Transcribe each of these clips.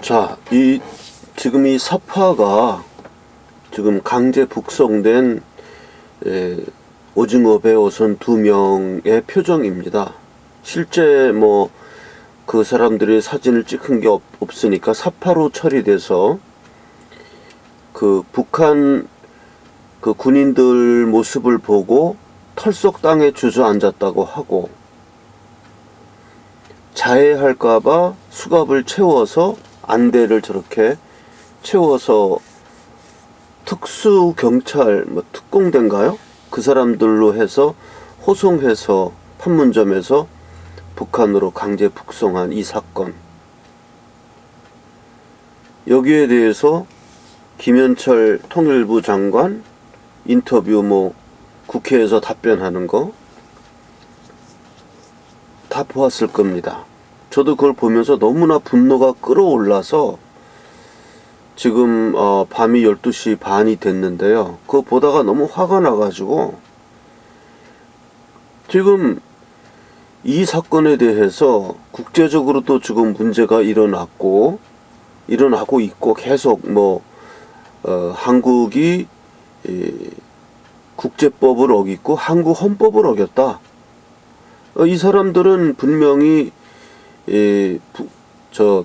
자, 지금 이 사파가 지금 강제 북송된 오징어 배우선 2명의 표정입니다. 실제 뭐 그 사람들이 사진을 찍은 게 없으니까 사파로 처리돼서 그 북한 그 군인들 모습을 보고 털썩 땅에 주저앉았다고 하고, 자해할까봐 수갑을 채워서 안대를 저렇게 채워서 특수경찰 특공대인가요? 그 사람들로 해서 호송해서 판문점에서 북한으로 강제 북송한 이 사건, 여기에 대해서 김현철 통일부 장관 인터뷰 국회에서 답변하는 거 다 보았을 겁니다. 저도 그걸 보면서 너무나 분노가 끌어올라서 지금 밤이 12시 반이 됐는데요. 그거 보다가 너무 화가 나가지고 지금 이 사건에 대해서 국제적으로도 지금 문제가 일어나고 있고, 계속 한국이 국제법을 어겼고 한국 헌법을 어겼다. 이 사람들은 분명히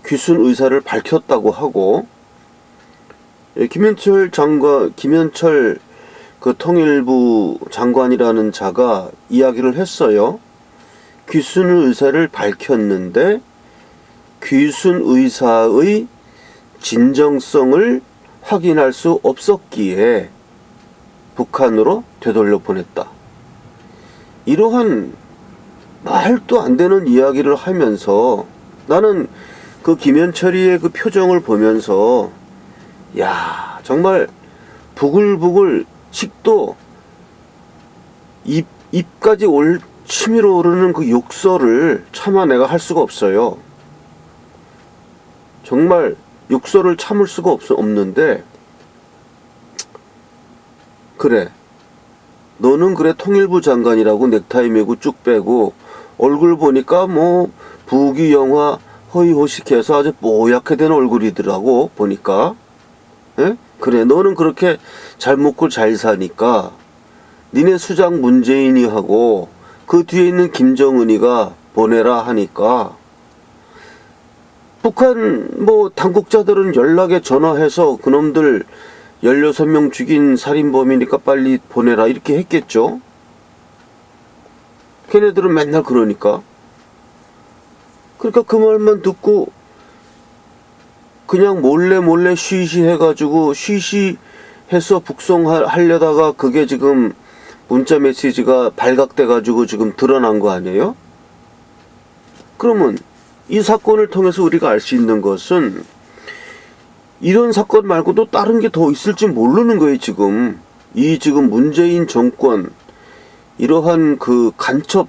귀순 의사를 밝혔다고 하고, 김현철 그 통일부 장관이라는 자가 이야기를 했어요. 귀순 의사를 밝혔는데 귀순 의사의 진정성을 확인할 수 없었기에 북한으로 되돌려 보냈다. 이러한 말도 안 되는 이야기를 하면서 나는 그 김현철이의 그 표정을 보면서, 야, 정말 부글부글 식도 입까지 치밀어 오르는 그 욕설을 차마 내가 할 수가 없어요. 정말 욕설을 참을 수가 없는데, 그래, 너는 그래 통일부 장관이라고 넥타이 메고 쭉 빼고 얼굴 보니까 부귀 영화 허위호식해서 아주 뽀얗게 된 얼굴이더라고 보니까. 에? 그래, 너는 그렇게 잘 먹고 잘 사니까 니네 수장 문재인이 하고 그 뒤에 있는 김정은이가 보내라 하니까 북한 당국자들은 연락에 전화해서 그놈들 16명 죽인 살인범이니까 빨리 보내라 이렇게 했겠죠. 걔네들은 맨날 그러니까 그 말만 듣고 그냥 몰래 쉬쉬해가지고 쉬쉬해서 북송하려다가 그게 지금 문자 메시지가 발각돼가지고 지금 드러난 거 아니에요? 그러면 이 사건을 통해서 우리가 알 수 있는 것은 이런 사건 말고도 다른 게 더 있을지 모르는 거예요. 지금 문재인 정권 이러한 그 간첩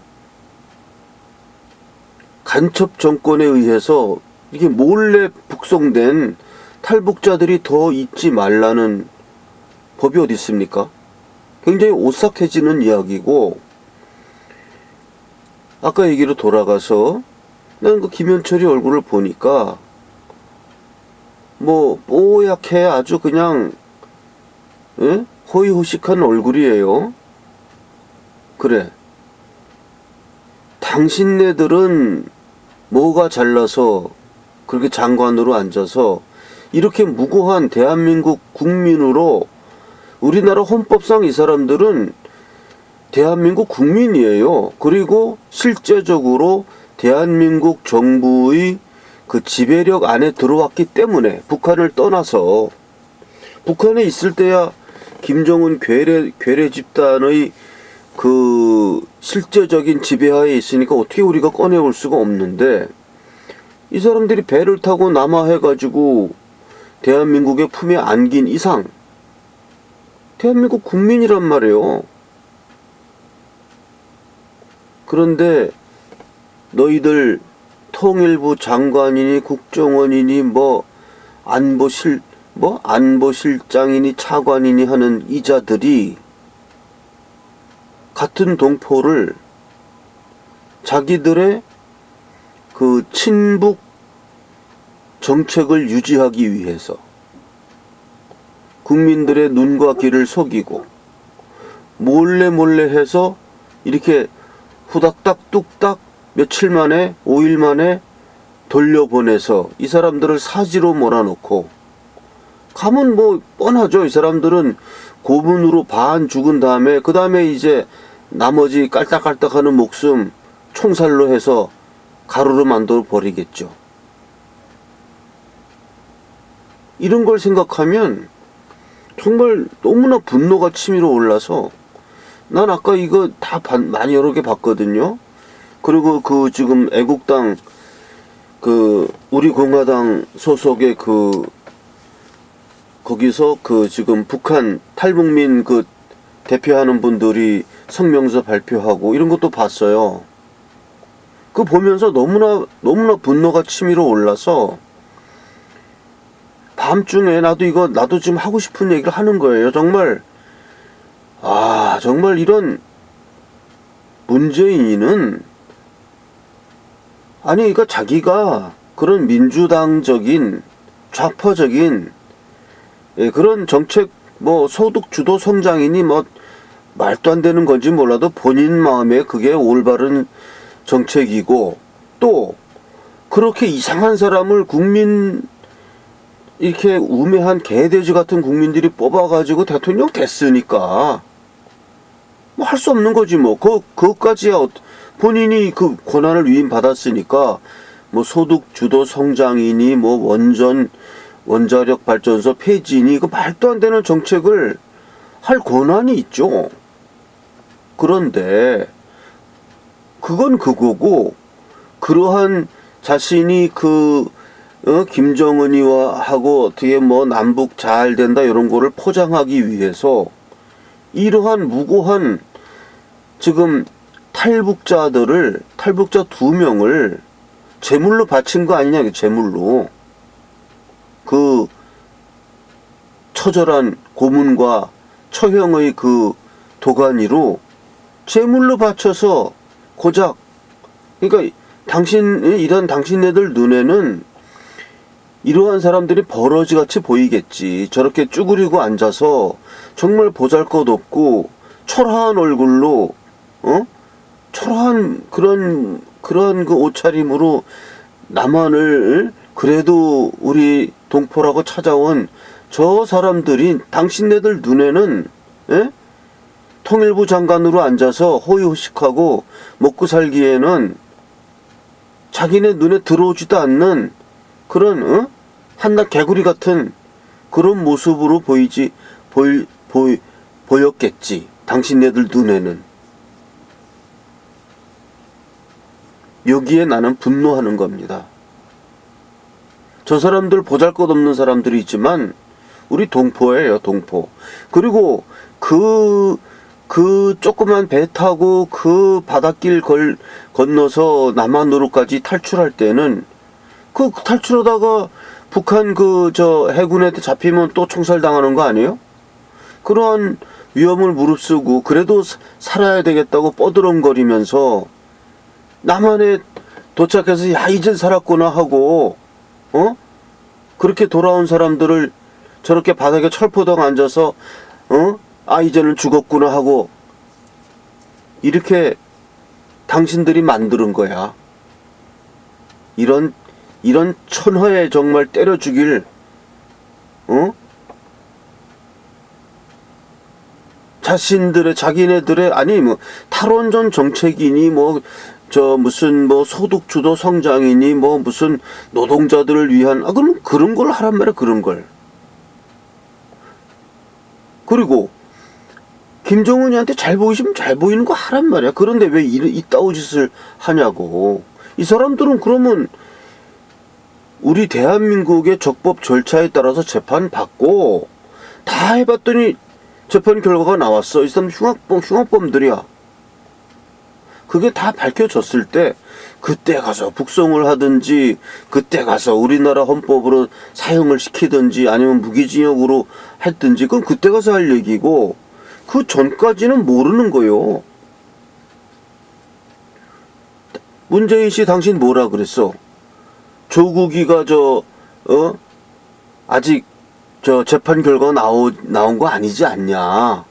정권에 의해서 이게 몰래 북송된 탈북자들이 더 있지 말라는 법이 어디 있습니까? 굉장히 오싹해지는 이야기고, 아까 얘기로 돌아가서 나는 그 김현철이 얼굴을 보니까 뽀얗게 아주 그냥 호의호식한 얼굴이에요. 그래, 당신네들은 뭐가 잘나서 그렇게 장관으로 앉아서 이렇게 무고한 대한민국 국민으로, 우리나라 헌법상 이 사람들은 대한민국 국민이에요. 그리고 실제적으로 대한민국 정부의 그 지배력 안에 들어왔기 때문에 북한을 떠나서, 북한에 있을 때야 김정은 괴뢰 집단의 그 실제적인 지배하에 있으니까 어떻게 우리가 꺼내올 수가 없는데, 이 사람들이 배를 타고 남하해가지고 대한민국의 품에 안긴 이상 대한민국 국민이란 말이에요. 그런데 너희들 통일부 장관이니 국정원이니 안보실장이니 차관이니 하는 이자들이 같은 동포를 자기들의 그 친북 정책을 유지하기 위해서 국민들의 눈과 귀를 속이고 몰래 해서 이렇게 후닥닥 뚝딱 며칠 만에 5일 만에 돌려보내서 이 사람들을 사지로 몰아넣고 가면 뭐 뻔하죠. 이 사람들은 고문으로 반 죽은 다음에 그 다음에 이제 나머지 깔딱깔딱하는 목숨 총살로 해서 가루로 만들어 버리겠죠. 이런 걸 생각하면 정말 너무나 분노가 치밀어 올라서 난 아까 이거 다 많이 여러 개 봤거든요. 그리고 그 지금 애국당 그 우리 공화당 소속의 그 거기서 그 지금 북한 탈북민 그 대표하는 분들이 성명서 발표하고 이런 것도 봤어요. 그 보면서 너무나 분노가 치밀어 올라서 밤중에 나도 지금 하고 싶은 얘기를 하는 거예요. 정말 정말 이런 문재인은 그러니까 자기가 그런 민주당적인 좌파적인 그런 정책 뭐 소득 주도 성장이니 뭐 말도 안 되는 건지 몰라도 본인 마음에 그게 올바른 정책이고 또 그렇게 이상한 사람을 국민 이렇게 우매한 개돼지 같은 국민들이 뽑아가지고 대통령 됐으니까 뭐 할 수 없는 거지 뭐. 그것까지야 본인이 그 권한을 위임받았으니까 뭐 소득 주도 성장이니 뭐 원자력 발전소 폐지니 그 말도 안 되는 정책을 할 권한이 있죠. 그런데 그건 그거고 그러한 자신이 김정은이와 하고 어떻게 뭐 남북 잘 된다 이런 거를 포장하기 위해서 이러한 무고한 지금 탈북자 2명을 제물로 바친 거 아니냐, 제물로. 그 처절한 고문과 처형의 그 도가니로 제물로 바쳐서 고작 그러니까 이런 당신네들 눈에는 이러한 사람들이 버러지같이 보이겠지. 저렇게 쭈그리고 앉아서 정말 보잘것없고 초라한 얼굴로 초라한 그런 그 옷차림으로 남한을 그래도 우리 동포라고 찾아온 저 사람들이 당신네들 눈에는 통일부 장관으로 앉아서 호의호식하고 먹고 살기에는 자기네 눈에 들어오지도 않는 그런 한낱 개구리 같은 그런 모습으로 보였겠지. 당신네들 눈에는. 여기에 나는 분노하는 겁니다. 저 사람들 보잘것없는 사람들이 있지만 우리 동포예요, 동포. 그리고 그 조그만 배 타고 그 바닷길 건너서 남한으로까지 탈출할 때는 그 탈출하다가 북한 해군한테 잡히면 또 총살당하는 거 아니에요? 그러한 위험을 무릅쓰고 그래도 살아야 되겠다고 뻐드렁거리면서 남한에 도착해서 야 이젠 살았구나 하고 그렇게 돌아온 사람들을 저렇게 바닥에 철포덕 앉아서 이제는 죽었구나 하고 이렇게 당신들이 만드는 거야. 이런 천하에 정말 때려 죽일 자기네들의 아니 뭐 탈원전 정책이니 뭐 무슨 뭐 소득 주도 성장이니 뭐 무슨 노동자들을 위한 그럼 그런 걸 하란 말이야. 그런 걸. 그리고 김정은이한테 잘 보이시면 잘 보이는 거 하란 말이야. 그런데 왜 이따위 짓을 하냐고. 이 사람들은 그러면 우리 대한민국의 적법 절차에 따라서 재판 받고 다 해봤더니 재판 결과가 나왔어. 이 사람 흉악범들이야. 그게 다 밝혀졌을 때 그때 가서 북송을 하든지 그때 가서 우리나라 헌법으로 사형을 시키든지 아니면 무기징역으로 했든지 그건 그때 가서 할 얘기고 그 전까지는 모르는 거요. 문재인 씨 당신 뭐라 그랬어? 조국이가 아직 저 재판 결과 나온 거 아니지 않냐.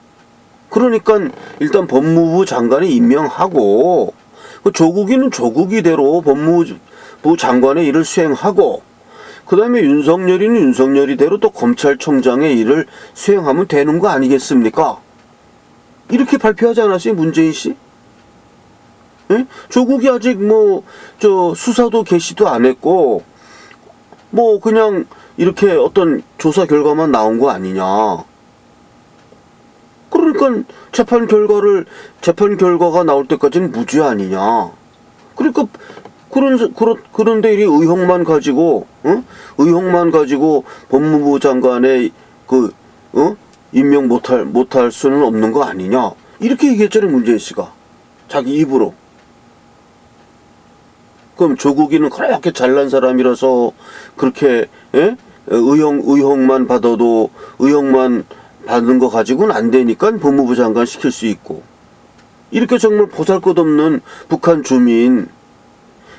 그러니까 일단 법무부 장관이 임명하고, 그 조국이는 조국이대로 법무부 장관의 일을 수행하고, 그 다음에 윤석열이는 윤석열이대로 또 검찰총장의 일을 수행하면 되는 거 아니겠습니까? 이렇게 발표하지 않았어요, 문재인 씨? 예? 조국이 아직 수사도 개시도 안 했고, 그냥 이렇게 어떤 조사 결과만 나온 거 아니냐. 그러니까 재판 결과가 나올 때까지는 무죄 아니냐. 그러니까 그런데 이 의혹만 가지고 법무부 장관의 임명 못할 수는 없는 거 아니냐. 이렇게 얘기했잖아요, 문재인 씨가. 자기 입으로. 그럼 조국이는 그렇게 잘난 사람이라서 그렇게 의혹만 받은 거 가지고는 안 되니까 법무부 장관 시킬 수 있고, 이렇게 정말 보잘것없는 북한 주민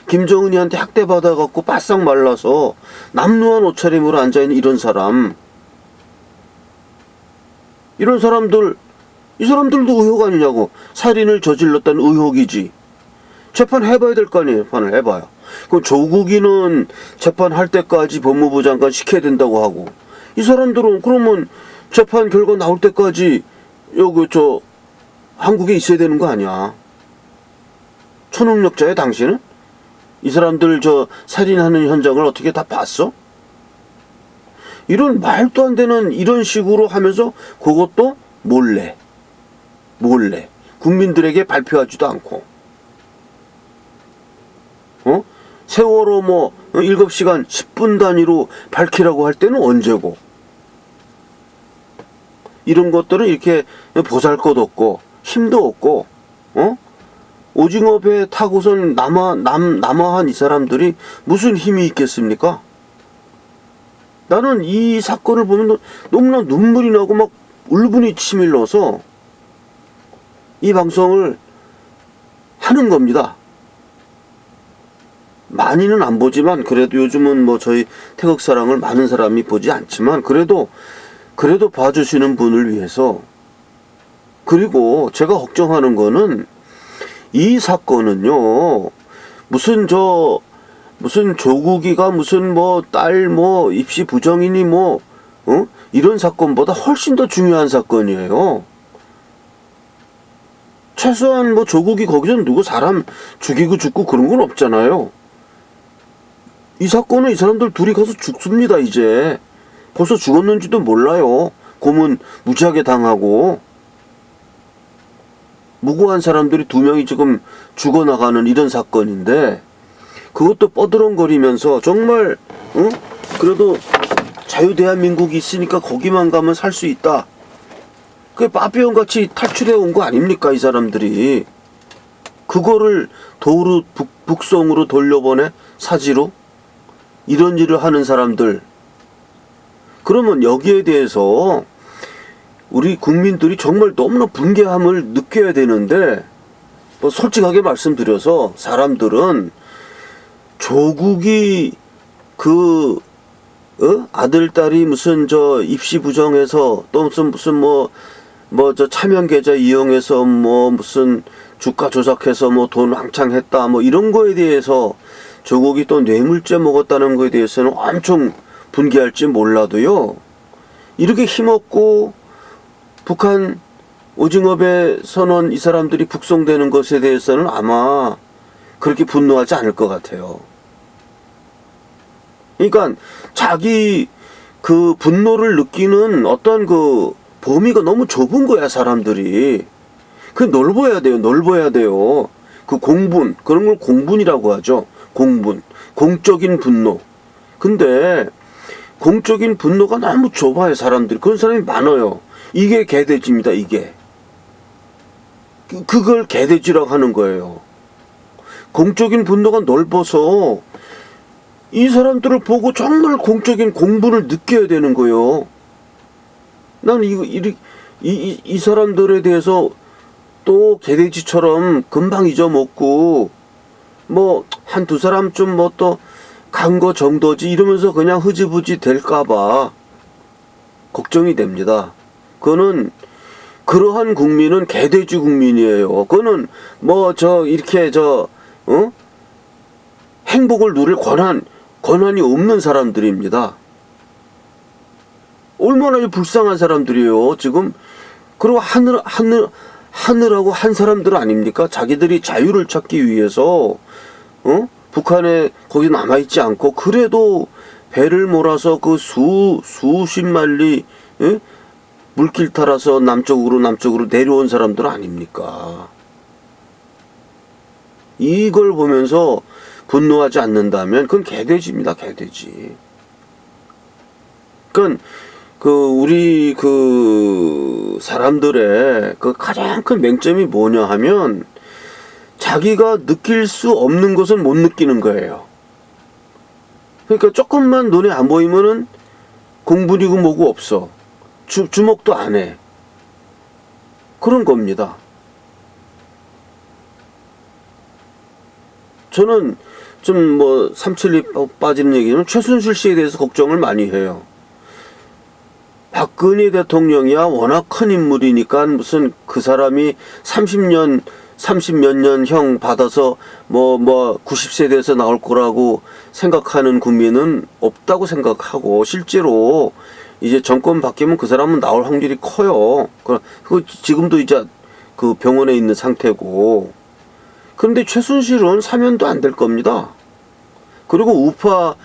김정은이한테 학대받아갖고 바싹 말라서 남루한 옷차림으로 앉아있는 이런 사람들, 이 사람들도 의혹 아니냐고. 살인을 저질렀다는 의혹이지. 재판해봐야 될 거 아니에요. 재판을 해봐야. 그럼 조국이는 재판할 때까지 법무부 장관 시켜야 된다고 하고, 이 사람들은 그러면 재판 결과 나올 때까지 한국에 있어야 되는 거 아니야. 초능력자야 당신은? 이 사람들 살인하는 현장을 어떻게 다 봤어? 이런 말도 안 되는 이런 식으로 하면서 그것도 몰래 국민들에게 발표하지도 않고, 세월호 7시간 10분 단위로 밝히라고 할 때는 언제고. 이런 것들은 이렇게 보잘것없고 힘도 없고, 오징어 배 타고선 남아한 이 사람들이 무슨 힘이 있겠습니까? 나는 이 사건을 보면 너무나 눈물이 나고 막 울분이 치밀러서 이 방송을 하는 겁니다. 많이는 안 보지만, 그래도 요즘은 저희 태극사랑을 많은 사람이 보지 않지만, 그래도 봐주시는 분을 위해서. 그리고 제가 걱정하는 거는, 이 사건은요, 무슨 조국이가 무슨 딸 입시 부정이니 이런 사건보다 훨씬 더 중요한 사건이에요. 최소한 조국이 거기서 누구 사람 죽이고 죽고 그런 건 없잖아요. 이 사건은 이 사람들 둘이 가서 죽습니다, 이제. 벌써 죽었는지도 몰라요. 고문 무지하게 당하고. 무고한 사람들이 2명이 지금 죽어나가는 이런 사건인데, 그것도 뻐드렁거리면서 정말, 그래도 자유대한민국이 있으니까 거기만 가면 살 수 있다. 그게 파비온같이 탈출해 온 거 아닙니까, 이 사람들이. 그거를 도로 북송으로 돌려보내, 사지로. 이런 일을 하는 사람들. 그러면 여기에 대해서 우리 국민들이 정말 너무나 분개함을 느껴야 되는데, 솔직하게 말씀드려서 사람들은 조국이 아들, 딸이 무슨 입시 부정해서 또 무슨 차명 계좌 이용해서 무슨 주가 조작해서 돈 왕창 했다 이런 거에 대해서 조국이 또 뇌물죄 먹었다는 거에 대해서는 엄청 분개할지 몰라도요, 이렇게 힘없고 북한 오징어배 선원 이 사람들이 북송되는 것에 대해서는 아마 그렇게 분노하지 않을 것 같아요. 그러니까 자기 분노를 느끼는 어떤 범위가 너무 좁은 거야, 사람들이. 넓어야 돼요. 공분, 그런 걸 공분이라고 하죠. 공적인 분노. 근데 공적인 분노가 너무 좁아요, 사람들이. 그런 사람이 많아요. 이게 개돼지입니다, 이게. 그걸 개돼지라고 하는 거예요. 공적인 분노가 넓어서 이 사람들을 보고 정말 공적인 공분을 느껴야 되는 거예요. 난 이 사람들에 대해서 또 개돼지처럼 금방 잊어먹고 한두 사람 좀 간 거 정도지 이러면서 그냥 흐지부지 될까봐 걱정이 됩니다. 그거는 그러한 국민은 개돼지 국민이에요. 그거는 뭐 이렇게 행복을 누릴 권한이 없는 사람들입니다. 얼마나 불쌍한 사람들이에요. 지금 그리고 하늘하고 한 사람들 아닙니까? 자기들이 자유를 찾기 위해서 북한에 거기 남아있지 않고 그래도 배를 몰아서 그 수십 마리 물길 따라서 남쪽으로 내려온 사람들 아닙니까? 이걸 보면서 분노하지 않는다면 그건 개돼지입니다. 개돼지. 그러니까 우리 사람들의 그 가장 큰 맹점이 뭐냐 하면 자기가 느낄 수 없는 것은 못 느끼는 거예요. 그러니까 조금만 눈에 안 보이면은 공분이고 뭐고 없어. 주목도 안 해. 그런 겁니다. 저는 좀 372 빠지는 얘기는 최순실 씨에 대해서 걱정을 많이 해요. 박근혜 대통령이야 워낙 큰 인물이니까 무슨 그 사람이 30몇 년 형 받아서 90세 돼서 나올 거라고 생각하는 국민은 없다고 생각하고 실제로 이제 정권 바뀌면 그 사람은 나올 확률이 커요. 그 지금도 이제 그 병원에 있는 상태고. 그런데 최순실은 사면도 안 될 겁니다. 그리고 우파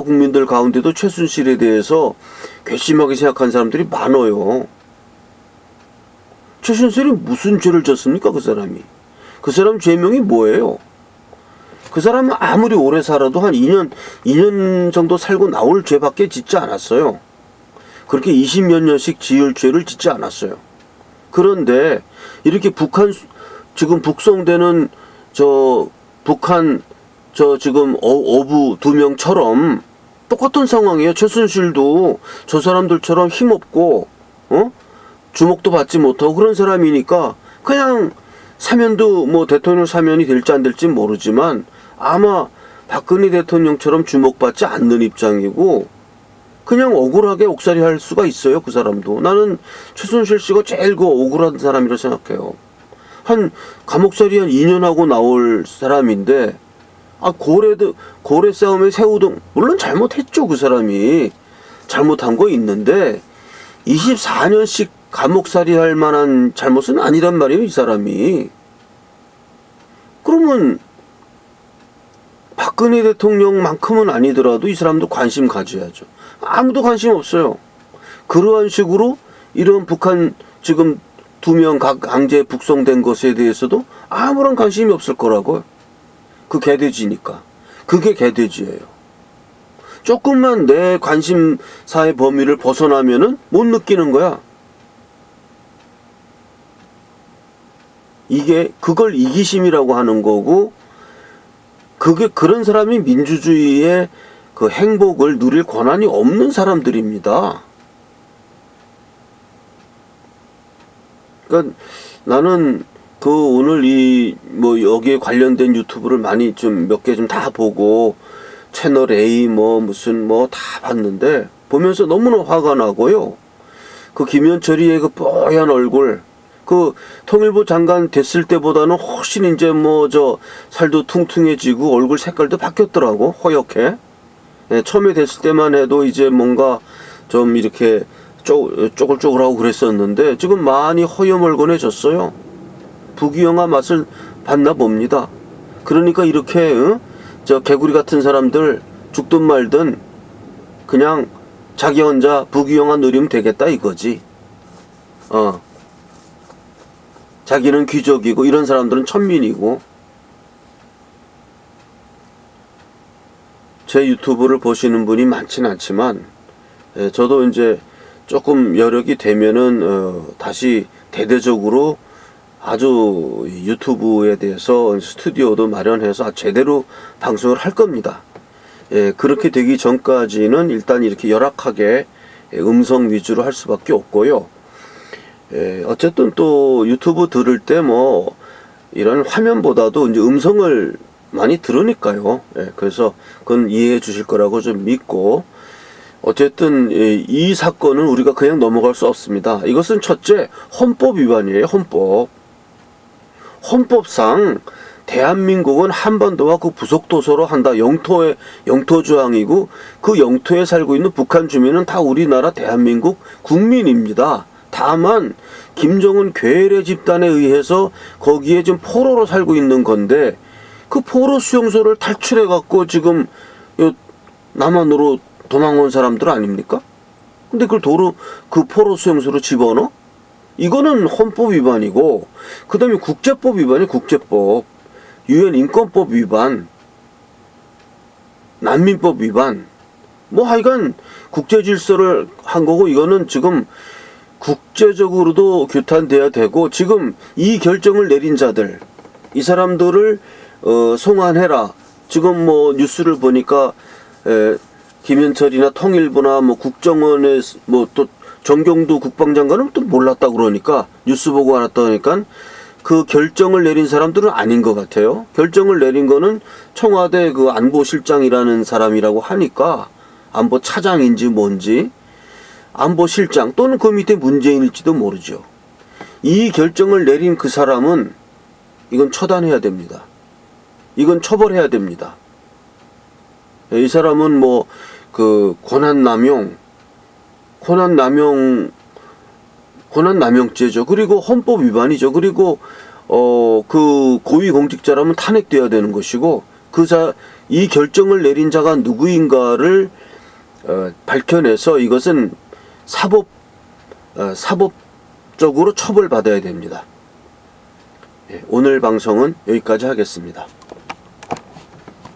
국민들 가운데도 최순실에 대해서 괘씸하게 생각하는 사람들이 많아요. 최순실이 무슨 죄를 졌습니까, 그 사람이? 그 사람 죄명이 뭐예요? 그 사람은 아무리 오래 살아도 한 2년 정도 살고 나올 죄밖에 짓지 않았어요. 그렇게 20몇 년씩 지을 죄를 짓지 않았어요. 그런데 이렇게 지금 북송되는 북한 지금 어부 2명처럼 똑같은 상황이에요. 최순실도 저 사람들처럼 힘없고 주목도 받지 못하고 그런 사람이니까 그냥 사면도 대통령 사면이 될지 안 될지 모르지만 아마 박근혜 대통령처럼 주목받지 않는 입장이고 그냥 억울하게 옥살이 할 수가 있어요. 그 사람도. 나는 최순실 씨가 제일 억울한 사람이라고 생각해요. 감옥살이 한 2년 하고 나올 사람인데 고래 싸움에 새우등 물론 잘못했죠. 그 사람이 잘못한 거 있는데 24년씩 감옥살이 할 만한 잘못은 아니란 말이에요. 이 사람이. 그러면 박근혜 대통령만큼은 아니더라도 이 사람도 관심 가져야죠. 아무도 관심 없어요. 그러한 식으로 이런 북한 지금 2명 강제 북송된 것에 대해서도 아무런 관심이 없을 거라고요. 그 개돼지니까. 그게 개돼지예요. 조금만 내 관심사의 범위를 벗어나면은 못 느끼는 거야. 그걸 이기심이라고 하는 거고, 그런 사람이 민주주의의 그 행복을 누릴 권한이 없는 사람들입니다. 그러니까 나는 오늘 여기에 관련된 유튜브를 많이 몇 개 다 보고 채널 A 다 봤는데 보면서 너무나 화가 나고요. 김현철이의 뽀얀 얼굴, 통일부 장관 됐을 때보다는 훨씬 이제 살도 퉁퉁해지고 얼굴 색깔도 바뀌었더라고. 허옇게. 처음에 됐을 때만 해도 이제 뭔가 좀 이렇게 쪼글쪼글하고 그랬었는데 지금 많이 허여멀건해졌어요. 부귀영화 맛을 봤나 봅니다. 그러니까 이렇게 개구리 같은 사람들 죽든 말든 그냥 자기 혼자 부귀영화 누리면 되겠다 이거지. 자기는 귀족이고 이런 사람들은 천민이고. 제 유튜브를 보시는 분이 많진 않지만 저도 이제 조금 여력이 되면은 다시 대대적으로 아주 유튜브에 대해서 스튜디오도 마련해서 제대로 방송을 할 겁니다. 그렇게 되기 전까지는 일단 이렇게 열악하게 음성 위주로 할 수밖에 없고요. 어쨌든 또 유튜브 들을 때 이런 화면보다도 이제 음성을 많이 들으니까요. 예, 그래서 그건 이해해 주실 거라고 좀 믿고, 어쨌든 이 사건은 우리가 그냥 넘어갈 수 없습니다. 이것은 첫째, 헌법 위반이에요. 헌법상 대한민국은 한반도와 그 부속도서로 한다. 영토 조항이고, 그 영토에 살고 있는 북한 주민은 다 우리나라 대한민국 국민입니다. 다만 김정은 괴뢰 집단에 의해서 거기에 좀 포로로 살고 있는 건데, 그 포로 수용소를 탈출해 갖고 지금 남한으로 도망온 사람들 아닙니까? 근데 그걸 그 포로 수용소로 집어넣어? 이거는 헌법 위반이고, 그 다음에 국제법 위반이 국제법, 유엔 인권법 위반, 난민법 위반, 뭐 하여간 국제 질서를 한 거고, 이거는 지금 국제적으로도 규탄돼야 되고, 지금 이 결정을 내린 자들, 이 사람들을 송환해라. 지금 뭐 뉴스를 보니까 김현철이나 통일부나 뭐 국정원에 뭐 또 정경두 국방장관은 또 몰랐다 그러니까, 뉴스 보고 알았다 그러니까 그 결정을 내린 사람들은 아닌 것 같아요. 결정을 내린 거는 청와대 그 안보실장이라는 사람이라고 하니까, 안보 차장인지 뭔지, 안보실장 또는 그 밑에 문재인일지도 모르죠. 이 결정을 내린 그 사람은 이건 처단해야 됩니다. 이건 처벌해야 됩니다. 이 사람은 뭐 그 권한남용죄죠. 그리고 헌법 위반이죠. 그리고 그 고위공직자라면 탄핵돼야 되는 것이고, 이 결정을 내린 자가 누구인가를 밝혀내서 이것은 사법적으로 처벌받아야 됩니다. 오늘 방송은 여기까지 하겠습니다.